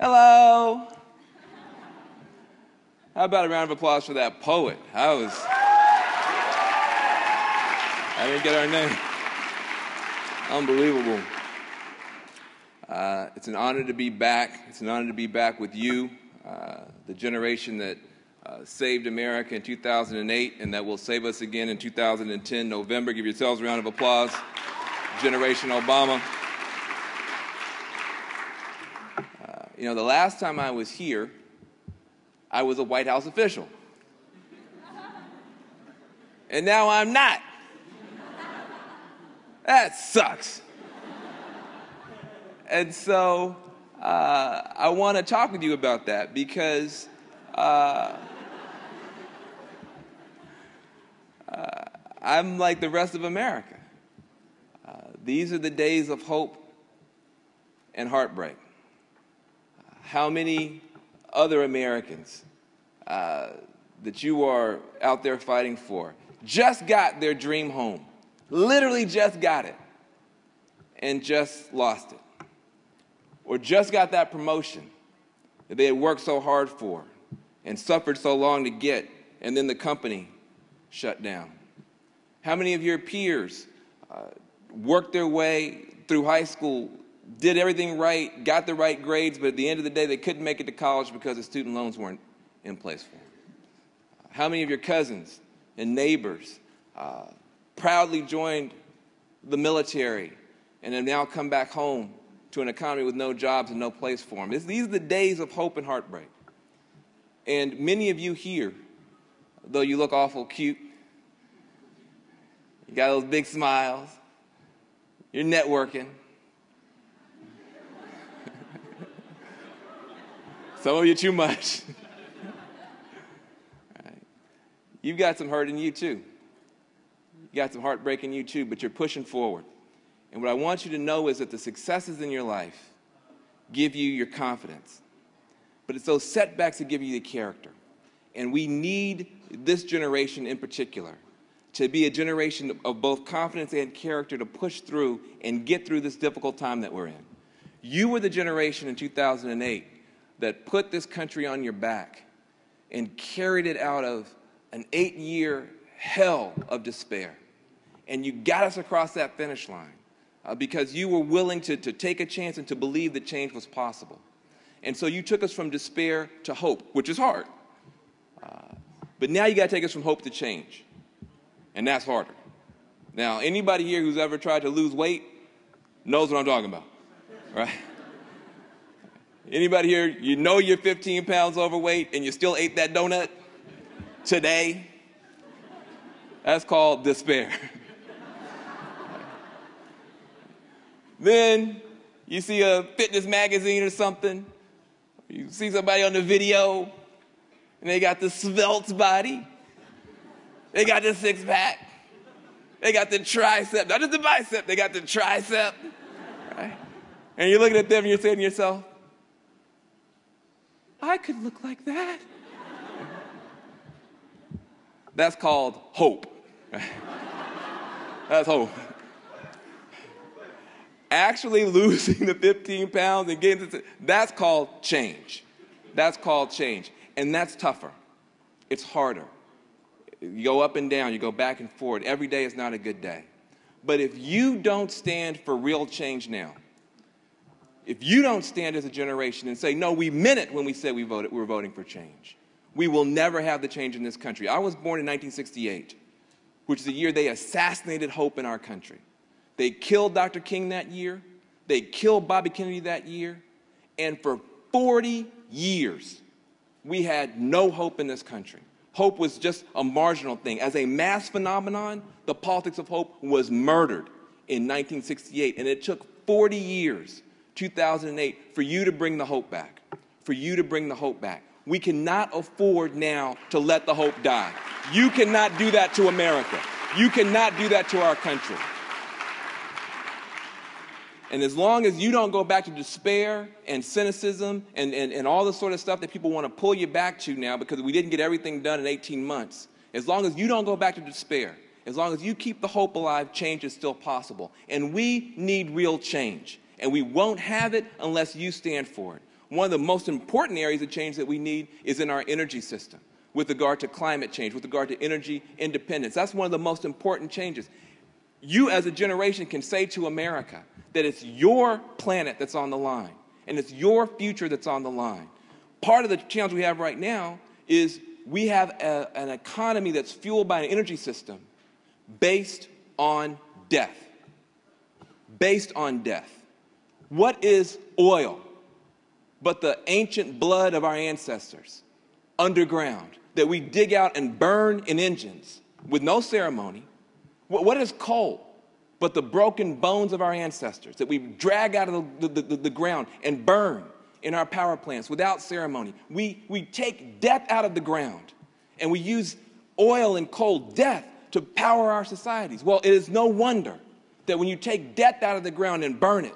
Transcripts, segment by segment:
Hello. How about a round of applause for that poet? I didn't get our name. Unbelievable. It's an honor to be back. It's an honor to be back with you, the generation that saved America in 2008 and that will save us again in 2010, November. Give yourselves a round of applause. Generation Obama. The last time I was here, I was a White House official. And now I'm not. That sucks. And so I want to talk with you about that because I'm like the rest of America. These are the days of hope and heartbreak. How many other Americans that you are out there fighting for just got their dream home, literally just got it, and just lost it? Or just got that promotion that they had worked so hard for and suffered so long to get, and then the company shut down? How many of your peers worked their way through high school, did everything right, got the right grades, but at the end of the day, they couldn't make it to college because the student loans weren't in place for them? How many of your cousins and neighbors proudly joined the military and have now come back home to an economy with no jobs and no place for them? These are the days of hope and heartbreak. And many of you here, though you look awful cute, you got those big smiles, you're networking. Some of you too much. Right. You've got some hurt in you too. You got some heartbreak in you too, but you're pushing forward. And what I want you to know is that the successes in your life give you your confidence. But it's those setbacks that give you the character. And we need this generation in particular to be a generation of both confidence and character to push through and get through this difficult time that we're in. You were the generation in 2008 that put this country on your back and carried it out of an 8-year hell of despair. And you got us across that finish line because you were willing to take a chance and to believe that change was possible. And so you took us from despair to hope, which is hard. But now you got to take us from hope to change. And that's harder. Now, anybody here who's ever tried to lose weight knows what I'm talking about, right? Anybody here, you know you're 15 pounds overweight and you still ate that donut today? That's called despair. Then you see a fitness magazine or something. You see somebody on the video and they got the svelte body. They got the six-pack. They got the tricep. Not just the bicep, they got the tricep. Right? And you're looking at them and you're saying to yourself, I could look like that. That's called hope. That's hope. Actually losing the 15 pounds and getting to, that's called change. That's called change. And that's tougher. It's harder. You go up and down, you go back and forward. Every day is not a good day. But if you don't stand for real change now, if you don't stand as a generation and say, no, we meant it when we said we were voting for change, we will never have the change in this country. I was born in 1968, which is the year they assassinated hope in our country. They killed Dr. King that year. They killed Bobby Kennedy that year. And for 40 years, we had no hope in this country. Hope was just a marginal thing. As a mass phenomenon, the politics of hope was murdered in 1968. And it took 40 years, 2008, for you to bring the hope back. For you to bring the hope back. We cannot afford now to let the hope die. You cannot do that to America. You cannot do that to our country. And as long as you don't go back to despair and cynicism and all the sort of stuff that people want to pull you back to now because we didn't get everything done in 18 months, as long as you don't go back to despair, as long as you keep the hope alive, change is still possible. And we need real change. And we won't have it unless you stand for it. One of the most important areas of change that we need is in our energy system with regard to climate change, with regard to energy independence. That's one of the most important changes. You as a generation can say to America that it's your planet that's on the line and it's your future that's on the line. Part of the challenge we have right now is we have an economy that's fueled by an energy system based on death. Based on death. What is oil but the ancient blood of our ancestors underground that we dig out and burn in engines with no ceremony? What is coal but the broken bones of our ancestors that we drag out of the ground and burn in our power plants without ceremony? We take death out of the ground and we use oil and coal, death, to power our societies. Well, it is no wonder that when you take death out of the ground and burn it,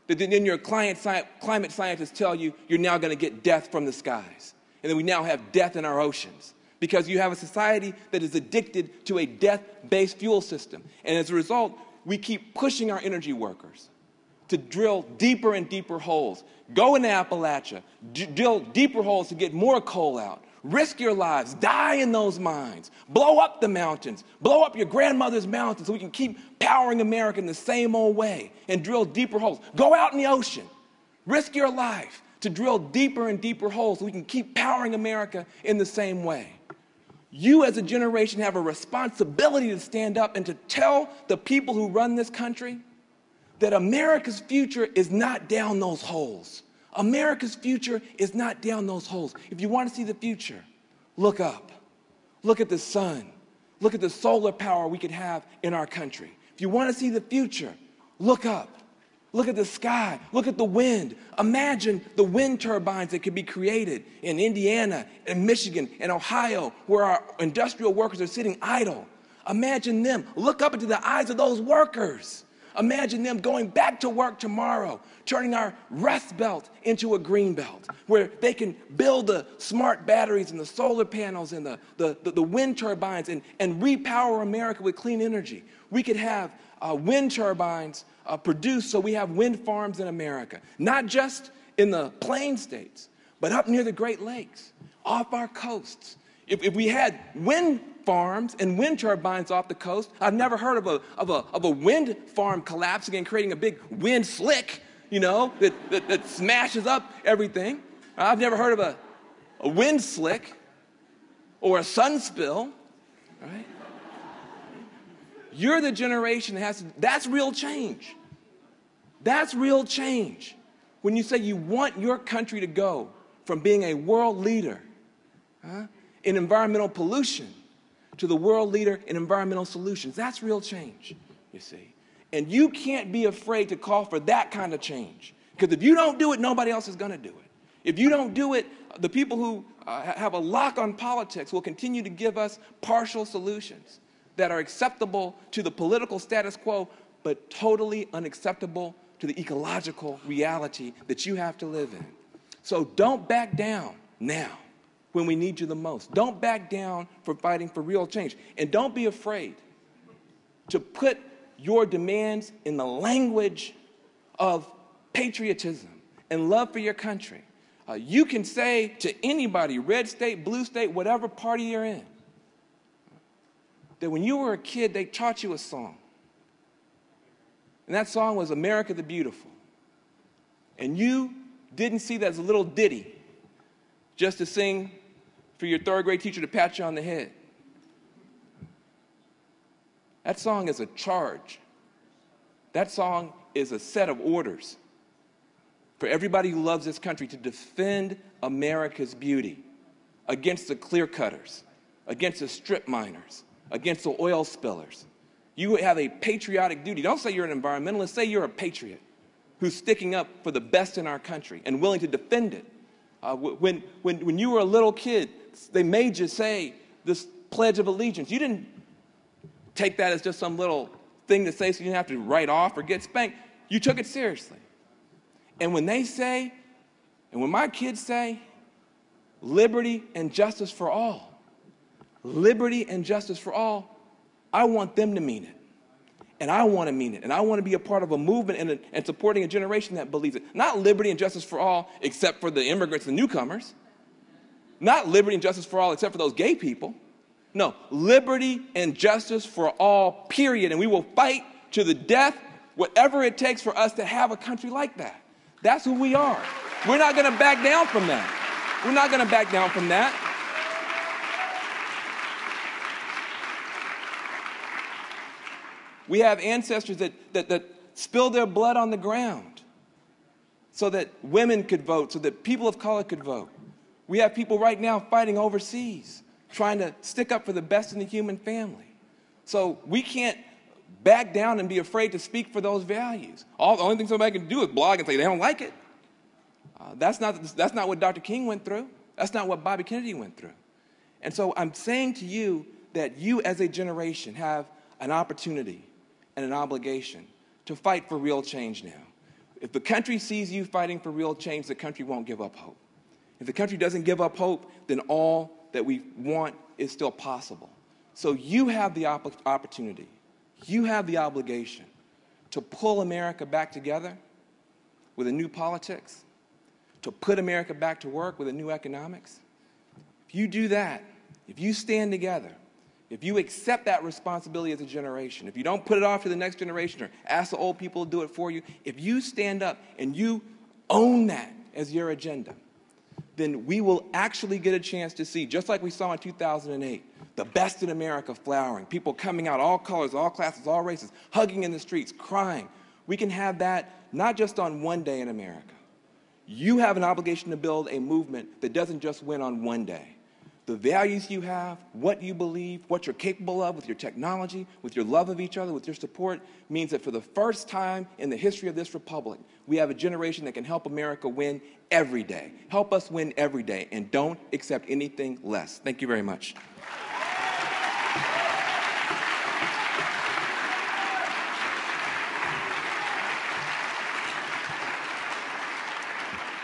that then your climate scientists tell you you're now going to get death from the skies. And then we now have death in our oceans because you have a society that is addicted to a death-based fuel system. And as a result, we keep pushing our energy workers to drill deeper and deeper holes. Go into Appalachia, drill deeper holes to get more coal out. Risk your lives, die in those mines, blow up the mountains, blow up your grandmother's mountains so we can keep powering America in the same old way and drill deeper holes. Go out in the ocean, risk your life to drill deeper and deeper holes so we can keep powering America in the same way. You as a generation have a responsibility to stand up and to tell the people who run this country that America's future is not down those holes. America's future is not down those holes. If you want to see the future, look up. Look at the sun. Look at the solar power we could have in our country. If you want to see the future, look up. Look at the sky. Look at the wind. Imagine the wind turbines that could be created in Indiana and Michigan and Ohio where our industrial workers are sitting idle. Imagine them. Look up into the eyes of those workers. Imagine them going back to work tomorrow, turning our Rust Belt into a green belt, where they can build the smart batteries and the solar panels and the wind turbines and repower America with clean energy. We could have wind turbines produced so we have wind farms in America, not just in the plain states, but up near the Great Lakes, off our coasts. If we had wind farms and wind turbines off the coast, I've never heard of a wind farm collapsing and creating a big wind slick, that smashes up everything. I've never heard of a wind slick or a sun spill, right? You're the generation that has to, that's real change. That's real change. When you say you want your country to go from being a world leader in environmental pollution to the world leader in environmental solutions. That's real change, you see. And you can't be afraid to call for that kind of change. Because if you don't do it, nobody else is going to do it. If you don't do it, the people who have a lock on politics will continue to give us partial solutions that are acceptable to the political status quo, but totally unacceptable to the ecological reality that you have to live in. So don't back down now when we need you the most. Don't back down for fighting for real change. And don't be afraid to put your demands in the language of patriotism and love for your country. You can say to anybody, red state, blue state, whatever party you're in, that when you were a kid, they taught you a song. And that song was America the Beautiful. And you didn't see that as a little ditty just to sing for your third grade teacher to pat you on the head. That song is a charge. That song is a set of orders for everybody who loves this country to defend America's beauty against the clear cutters, against the strip miners, against the oil spillers. You have a patriotic duty. Don't say you're an environmentalist. Say you're a patriot who's sticking up for the best in our country and willing to defend it. When you were a little kid, they made you say this Pledge of Allegiance. You didn't take that as just some little thing to say so you didn't have to write off or get spanked. You took it seriously. And when they say, and when my kids say, liberty and justice for all, liberty and justice for all, I want them to mean it. And I want to mean it. And I want to be a part of a movement and supporting a generation that believes it. Not liberty and justice for all, except for the immigrants and newcomers. Not liberty and justice for all, except for those gay people. No, liberty and justice for all, period. And we will fight to the death, whatever it takes for us to have a country like that. That's who we are. We're not going to back down from that. We're not going to back down from that. We have ancestors that spilled their blood on the ground so that women could vote, so that people of color could vote. We have people right now fighting overseas, trying to stick up for the best in the human family. So we can't back down and be afraid to speak for those values. The only thing somebody can do is blog and say they don't like it. That's not what Dr. King went through. That's not what Bobby Kennedy went through. And so I'm saying to you that you as a generation have an opportunity and an obligation to fight for real change now. If the country sees you fighting for real change, the country won't give up hope. If the country doesn't give up hope, then all that we want is still possible. So you have the opportunity, you have the obligation to pull America back together with a new politics, to put America back to work with a new economics. If you do that, if you stand together, if you accept that responsibility as a generation, if you don't put it off to the next generation or ask the old people to do it for you, if you stand up and you own that as your agenda, then we will actually get a chance to see, just like we saw in 2008, the best in America flowering, people coming out, all colors, all classes, all races, hugging in the streets, crying. We can have that not just on one day in America. You have an obligation to build a movement that doesn't just win on one day. The values you have, what you believe, what you're capable of with your technology, with your love of each other, with your support, means that for the first time in the history of this republic, we have a generation that can help America win every day. Help us win every day, and don't accept anything less. Thank you very much.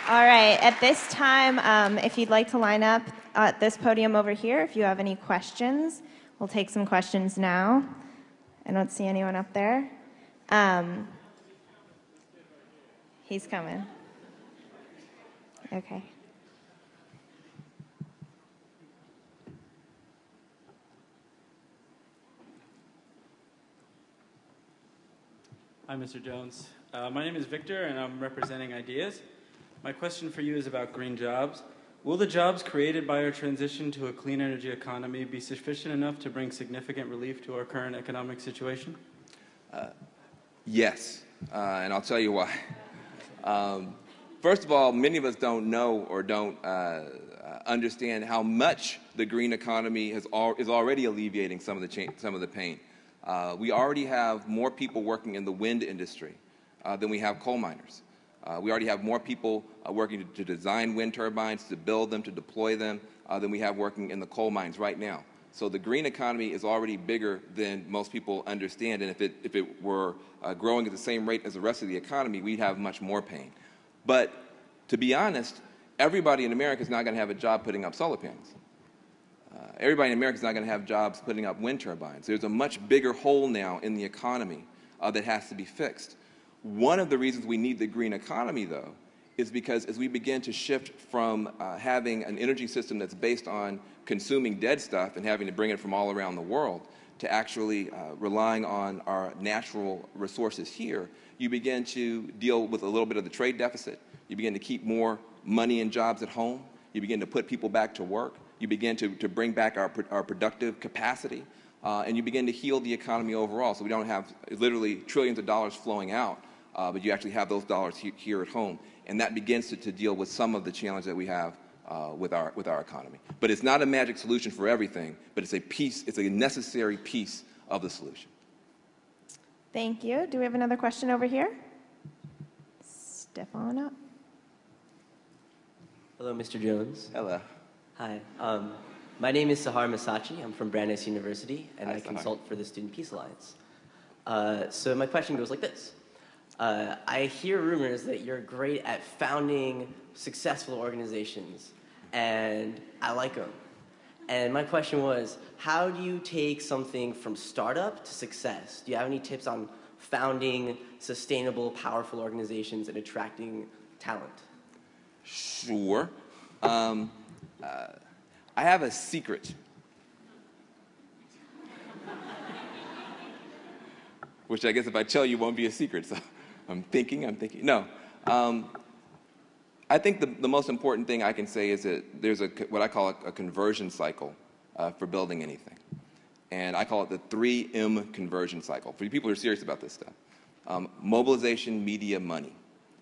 All right, at this time, if you'd like to line up at this podium over here, if you have any questions, we'll take some questions now. I don't see anyone up there. He's coming. Okay. Hi, Mr. Jones. My name is Victor, and I'm representing Ideas. My question for you is about green jobs. Will the jobs created by our transition to a clean energy economy be sufficient enough to bring significant relief to our current economic situation? Yes, and I'll tell you why. First of all, many of us don't know or don't understand how much the green economy is already alleviating some of the pain. We already have more people working in the wind industry than we have coal miners. We already have more people working to design wind turbines, to build them, to deploy them, than we have working in the coal mines right now. So the green economy is already bigger than most people understand, and if it were growing at the same rate as the rest of the economy, we'd have much more pain. But to be honest, everybody in America is not going to have a job putting up solar panels. Everybody in America is not going to have jobs putting up wind turbines. There's a much bigger hole now in the economy that has to be fixed. One of the reasons we need the green economy, though, is because as we begin to shift from having an energy system that's based on consuming dead stuff and having to bring it from all around the world to actually relying on our natural resources here, you begin to deal with a little bit of the trade deficit. You begin to keep more money and jobs at home. You begin to put people back to work. You begin to bring back our productive capacity. And you begin to heal the economy overall. So we don't have literally trillions of dollars flowing out, but you actually have those dollars here at home. And that begins to deal with some of the challenge that we have with our economy. But it's not a magic solution for everything, but it's a necessary piece of the solution. Thank you. Do we have another question over here? Step on up. Hello, Mr. Jones. Hello. Hi. My name is Sahar Masachi. I'm from Brandeis University, and Hi, I Sahar. consult for the Student Peace Alliance. So my question goes like this. I hear rumors that you're great at founding successful organizations, and I like them. And my question was, how do you take something from startup to success? Do you have any tips on founding sustainable, powerful organizations and attracting talent? Sure. I have a secret. Which I guess if I tell you won't be a secret, so I'm thinking. No. I think the most important thing I can say is that there's what I call a conversion cycle for building anything. And I call it the 3M conversion cycle. For you people who are serious about this stuff. Mobilization, media, money.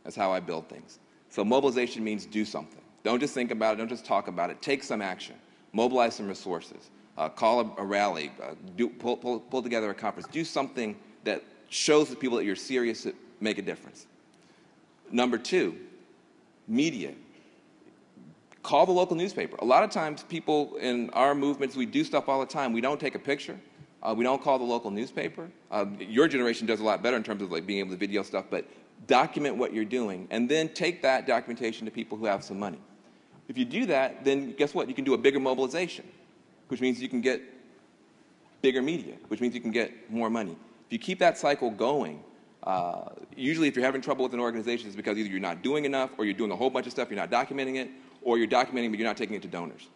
That's how I build things. So mobilization means do something. Don't just think about it. Don't just talk about it. Take some action. Mobilize some resources. Call a rally. Pull together a conference. Do something that shows the people that you're serious to make a difference. Number 2, media. Call the local newspaper. A lot of times people in our movements, we do stuff all the time. We don't take a picture. We don't call the local newspaper. Your generation does a lot better in terms of like being able to video stuff, but document what you're doing and then take that documentation to people who have some money. If you do that, then guess what? You can do a bigger mobilization, which means you can get bigger media, which means you can get more money. If you keep that cycle going, usually if you're having trouble with an organization, it's because either you're not doing enough or you're doing a whole bunch of stuff, you're not documenting it, or you're documenting but you're not taking it to donors.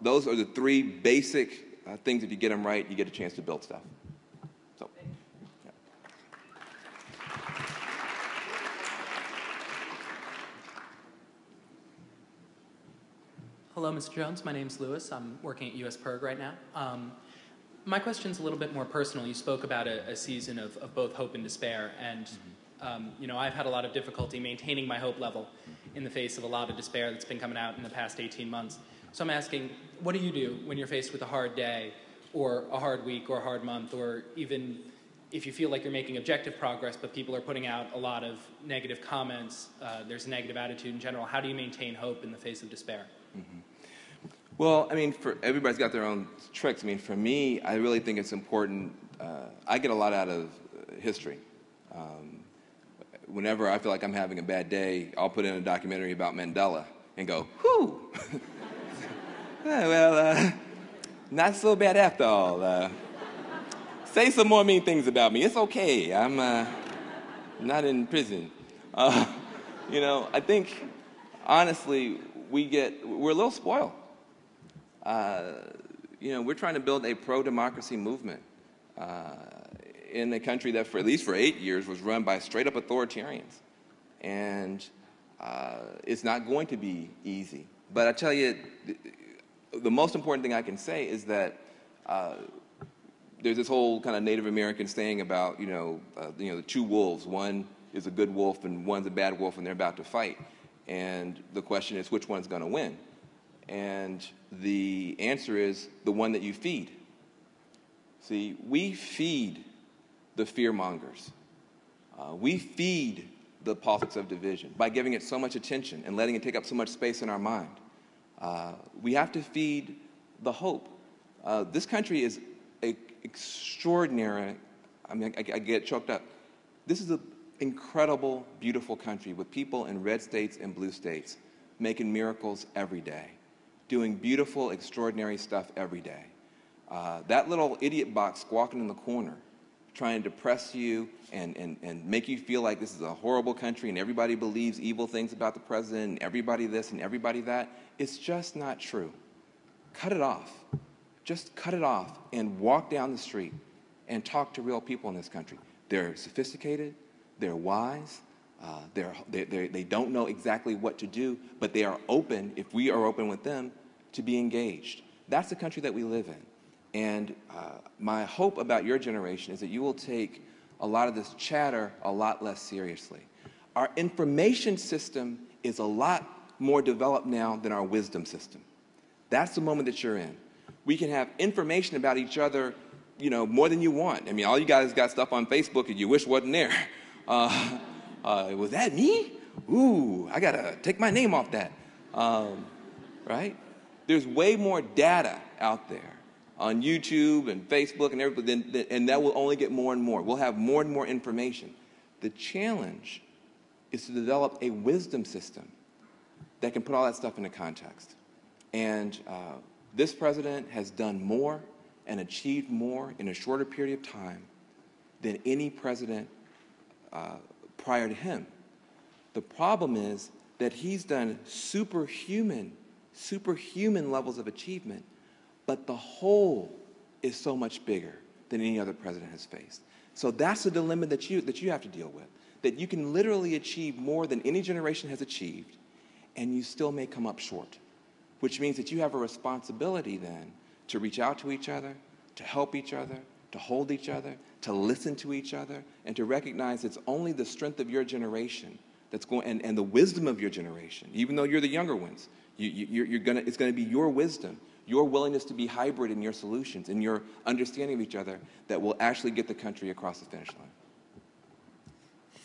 Those are the 3 basic things. If you get them right, you get a chance to build stuff. So, yeah. Hello, Mr. Jones. My name's Lewis. I'm working at US Perg right now. My question's a little bit more personal. You spoke about a season of both hope and despair, and I've had a lot of difficulty maintaining my hope level in the face of a lot of despair that's been coming out in the past 18 months. So I'm asking, what do you do when you're faced with a hard day, or a hard week, or a hard month, or even if you feel like you're making objective progress, but people are putting out a lot of negative comments, there's a negative attitude in general. How do you maintain hope in the face of despair? Mm-hmm. Well, I mean, for everybody's got their own tricks. I mean, for me, I really think it's important. I get a lot out of history. Whenever I feel like I'm having a bad day, I'll put in a documentary about Mandela and go, whew. Well, not so bad after all. Say some more mean things about me. It's okay. I'm not in prison. I think, honestly, we're a little spoiled. We're trying to build a pro-democracy movement in a country that, at least for 8 years, was run by straight-up authoritarians. And it's not going to be easy. But I tell you, the most important thing I can say is that there's this whole kind of Native American saying about, the 2 wolves. One is a good wolf and one's a bad wolf, and they're about to fight. And the question is, which one's going to win? And the answer is the one that you feed. See, we feed the fear-mongers. We feed the politics of division by giving it so much attention and letting it take up so much space in our mind. We have to feed the hope. This country is extraordinary. I mean, I get choked up. This is an incredible, beautiful country with people in red states and blue states making miracles every day, doing beautiful, extraordinary stuff every day. That little idiot box squawking in the corner, trying to depress you and make you feel like this is a horrible country and everybody believes evil things about the president and everybody this and everybody that, it's just not true. Cut it off. Just cut it off and walk down the street and talk to real people in this country. They're sophisticated, they're wise, they don't know exactly what to do, but they are open, if we are open with them, to be engaged. That's the country that we live in. And my hope about your generation is that you will take a lot of this chatter a lot less seriously. Our information system is a lot more developed now than our wisdom system. That's the moment that you're in. We can have information about each other, more than you want. I mean, all you guys got stuff on Facebook and you wish wasn't there. Was that me? Ooh, I gotta take my name off that. Right? There's way more data out there on YouTube and Facebook and everything, and that will only get more and more. We'll have more and more information. The challenge is to develop a wisdom system that can put all that stuff into context. And This president has done more and achieved more in a shorter period of time than any president prior to him. The problem is that he's done superhuman levels of achievement, but the whole is so much bigger than any other president has faced. So that's the dilemma that you have to deal with, that you can literally achieve more than any generation has achieved, and you still may come up short, which means that you have a responsibility then to reach out to each other, to help each other, to hold each other, to listen to each other, and to recognize it's only the strength of your generation that's going, and the wisdom of your generation, even though you're the younger ones, it's going to be your wisdom, your willingness to be hybrid in your solutions, and your understanding of each other that will actually get the country across the finish line.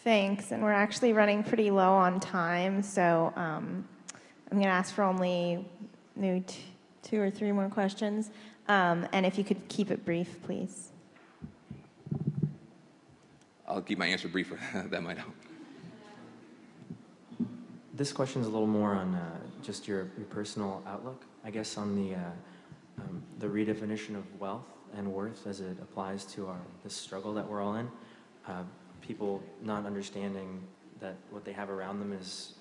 Thanks, and we're actually running pretty low on time, so I'm going to ask for only maybe 2 or 3 more questions, and if you could keep it brief, please. I'll keep my answer briefer. That might help. This question is a little more on just your personal outlook, I guess, on the redefinition of wealth and worth as it applies to this struggle that we're all in. People not understanding that what they have around them is,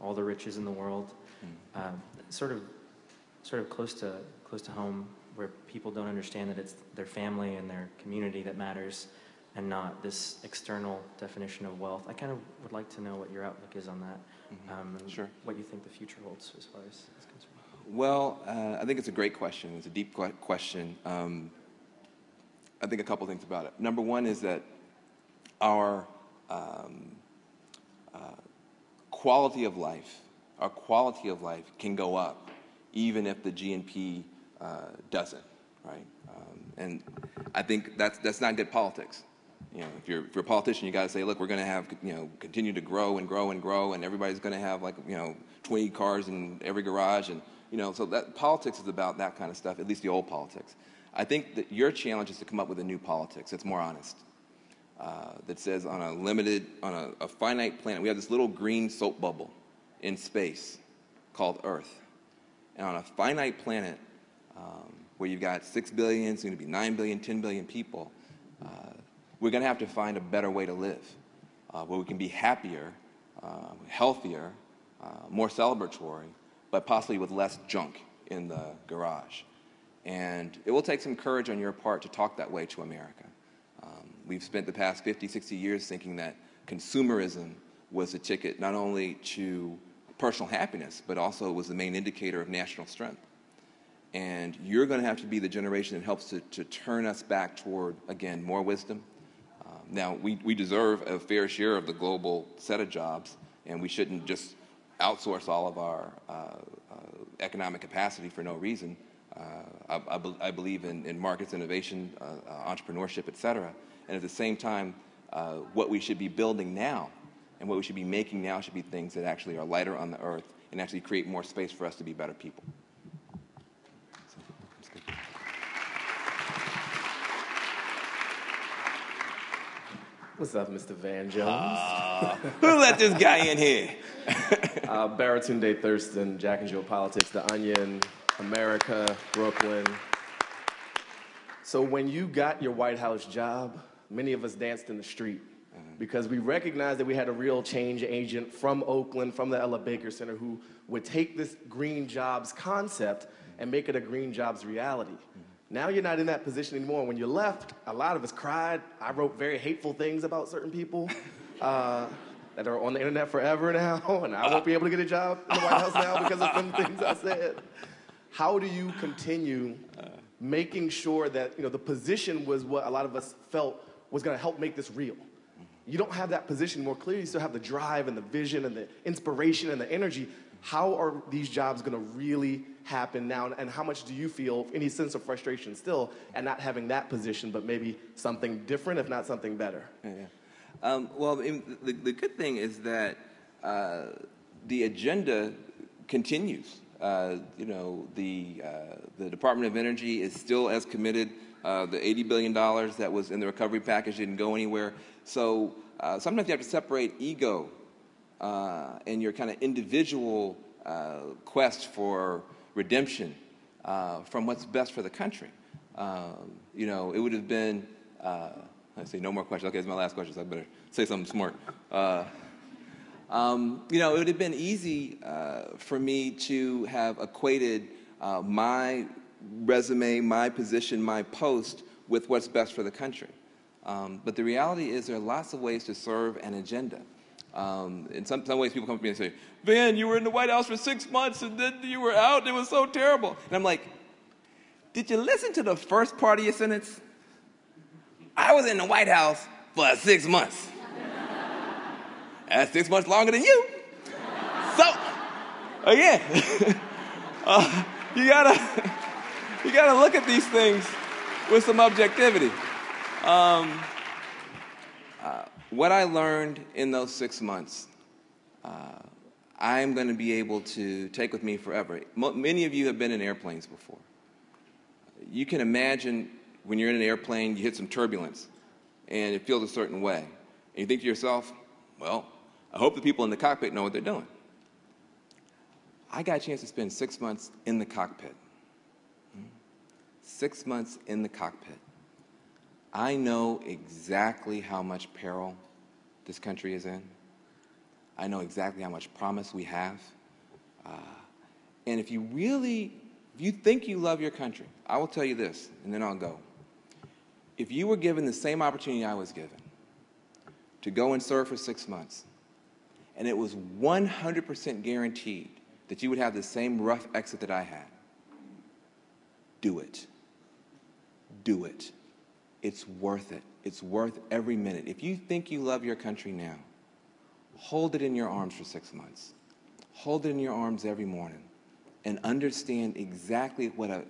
all the riches in the world. Sort of close to home, where people don't understand that it's their family and their community that matters, and not this external definition of wealth. I kind of would like to know what your outlook is on that, and Sure. what you think the future holds as far as is concerned. Well, I think it's a great question. It's a deep question. I think a couple things about it. Number one is that our quality of life can go up even if the GNP doesn't, right? And I think that's not good politics. If you're a politician, you got to say, look, we're going to have, continue to grow and grow and grow, and everybody's going to have 20 cars in every garage, and so that politics is about that kind of stuff. At least the old politics. I think that your challenge is to come up with a new politics that's more honest. That says on a finite planet, we have this little green soap bubble in space called Earth, and on a finite planet where you've got 6 billion, soon to be 9 billion, 10 billion people. We're going to have to find a better way to live, where we can be happier, healthier, more celebratory, but possibly with less junk in the garage. And it will take some courage on your part to talk that way to America. We've spent the past 50, 60 years thinking that consumerism was a ticket not only to personal happiness, but also was the main indicator of national strength. And you're going to have to be the generation that helps to turn us back toward, again, more wisdom. Now, we deserve a fair share of the global set of jobs, and we shouldn't just outsource all of our economic capacity for no reason. I believe in markets, innovation, entrepreneurship, et cetera. And at the same time, what we should be building now and what we should be making now should be things that actually are lighter on the earth and actually create more space for us to be better people. What's up, Mr. Van Jones? Who let this guy in here? Baratunde Thurston, Jack and Jill Politics, The Onion, America, Brooklyn. So when you got your White House job, many of us danced in the street because we recognized that we had a real change agent from Oakland, from the Ella Baker Center, who would take this green jobs concept and make it a green jobs reality. Now you're not in that position anymore. When you left, a lot of us cried. I wrote very hateful things about certain people that are on the internet forever now, and I won't be able to get a job in the White House now because of some things I said. How do you continue making sure that the position was what a lot of us felt was going to help make this real? You don't have that position more clearly. You still have the drive and the vision and the inspiration and the energy. How are these jobs going to really happen now, and how much do you feel any sense of frustration still at not having that position, but maybe something different, if not something better? Well, the good thing is that the agenda continues. The Department of Energy is still as committed. The $80 billion that was in the recovery package didn't go anywhere. So sometimes you have to separate ego and your kind of individual quest for redemption from what's best for the country. You know, it would have been, let's see, no more questions. Okay, it's my last question, so I better say something smart. You know, it would have been easy for me to have equated my resume, my position, my post with what's best for the country. But the reality is there are lots of ways to serve an agenda. In some ways, people come to me and say, Van, you were in the White House for 6 months and then you were out and it was so terrible. And I'm like, did you listen to the first part of your sentence? I was in the White House for 6 months. That's 6 months longer than you. So, again, you gotta look at these things with some objectivity. What I learned in those 6 months, I'm going to be able to take with me forever. Many of you have been in airplanes before. You can imagine when you're in an airplane, you hit some turbulence, and it feels a certain way. And you think to yourself, well, I hope the people in the cockpit know what they're doing. I got a chance to spend 6 months in the cockpit. 6 months in the cockpit. I know exactly how much peril this country is in. I know exactly how much promise we have. And if you think you love your country, I will tell you this, and then I'll go. If you were given the same opportunity I was given to go and serve for 6 months, and it was 100% guaranteed that you would have the same rough exit that I had, do it. Do it. It's worth it. It's worth every minute. If you think you love your country now, hold it in your arms for 6 months. Hold it in your arms every morning and understand exactly what a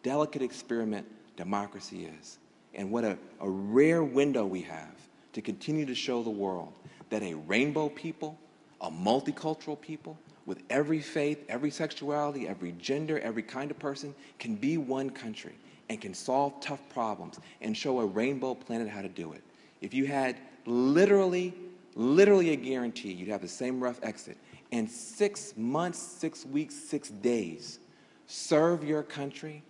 delicate experiment democracy is and what a rare window we have to continue to show the world that a rainbow people, a multicultural people, with every faith, every sexuality, every gender, every kind of person, can be one country and can solve tough problems and show a rainbow planet how to do it. If you had literally a guarantee you'd have the same rough exit, and 6 months, 6 weeks, 6 days, serve your country,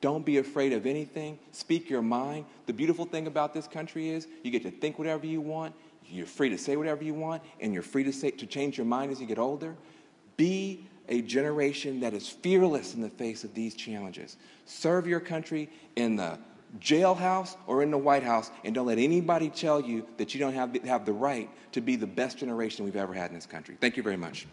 don't be afraid of anything, speak your mind. The beautiful thing about this country is you get to think whatever you want, you're free to say whatever you want, and you're free to change your mind as you get older. Be a generation that is fearless in the face of these challenges. Serve your country in the jailhouse or in the White House, and don't let anybody tell you that you don't have the right to be the best generation we've ever had in this country. Thank you very much.